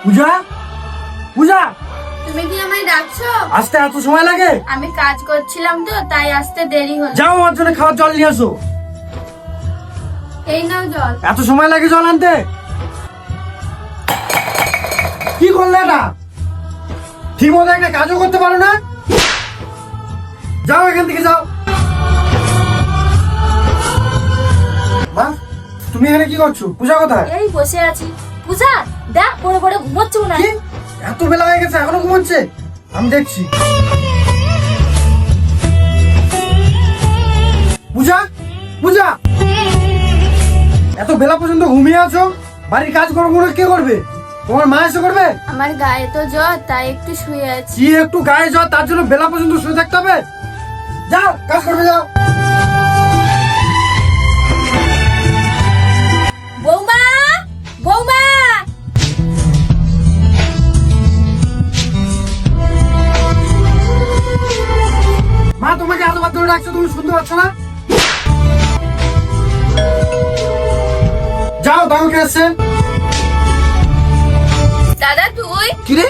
পূজা, পূজা, তুমি কি আমায় ডাকছো? আসতে এত সময় লাগে? আমি কাজ করছিলাম তো তাই আসতে দেরি হলো। যাও আমার জন্য খাওয়ার জল নিয়ে আসো। এই নাও জল। এত সময় লাগে জল আনতে? কি করলে এটা? ঠিক মতো একটা কাজও করতে পারো না? যাও এখান থেকে যাও। মা, তুমি এখানে কি করছো? পূজা কোথায়? এই বসে আছি। পূজা দেখ পড়ে পড়ে ঘুমোচ্ছে মনে কি? হয়। এত বেলা হয়ে গেছে এখনো ঘুমোচ্ছে? আমি দেখছি। পূজা, পূজা, এত বেলা পর্যন্ত ঘুমিয়ে আছো? বাড়ির কাজ করবো কে করবে? তোমার মা এসে করবে? আমার গায়ে তো জ্বর তাই একটু শুয়ে আছি। কি একটু গায়ে যাও তার জন্য বেলা পর্যন্ত শুয়ে থাকতে হবে? যাও কাজ করবে যাও। বৌমা, বৌমা, মা তোমাকে এতবার ধরে রাখছো, তুমি শুনতে পাচ্ছ না? যাও দাও কে আসছে। দাদা তুই? কিরে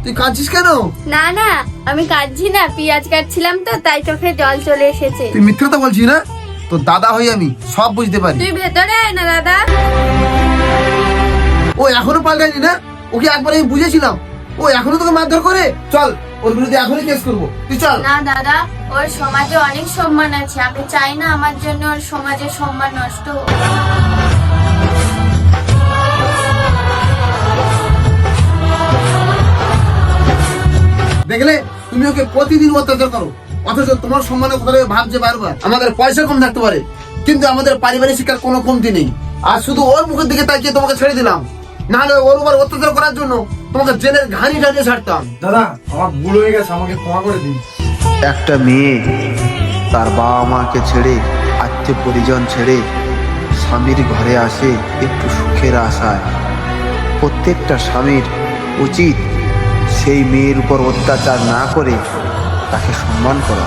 তুই কাঁদছিস কেন? না না, আমি কাটছি না, পেঁয়াজ কাটছিলাম তো তাই চোখে জল চলে এসেছে। তুই মিথ্যা কথা বলছিস না? তোর দাদা হই আমি সব বুঝতে পারি। তুই ভেতরে আয় না দাদা। ও এখনো পাল্টায়নি না? ওকে একবার আমি বুঝেছিলাম, ও এখনো তোকে মারধর করে। চল ওর বিরুদ্ধে এখনই কেস করবো, তুই চল। না দাদা, ওর সমাজে অনেক সম্মান আছে, আমি চাই না আমার জন্য ওর সমাজের সম্মান নষ্ট হোক। দেখলে তুমি ওকে প্রতিদিন অত্যাচার করো, অথচ তোমার সম্মানের কথা ভেবে ভাবছে বারবার আমাদের পয়সা কম থাকতে পারে, কিন্তু আমাদের পারিবারিক শিক্ষার কোনো কমতি নেই। আর শুধু ওর মুখের দিকে তাকিয়ে তোমাকে ছেড়ে দিলাম, নাহলে ওর উপর অত্যাচার করার জন্য তোমাকে জেলের ঘানি টানিয়ে ছাড়তাম। দাদা আমার ভুল হয়ে গেছে, আমাকে ক্ষমা করে দিন। একটা মেয়ে তার বাবা মাকে ছেড়ে, আত্মীয় পরিজন ছেড়ে স্বামীর ঘরে আসে একটু সুখের আশায়। প্রত্যেকটা স্বামীর উচিত সেই মেয়ের উপর অত্যাচার না করে তাকে সম্মান করা।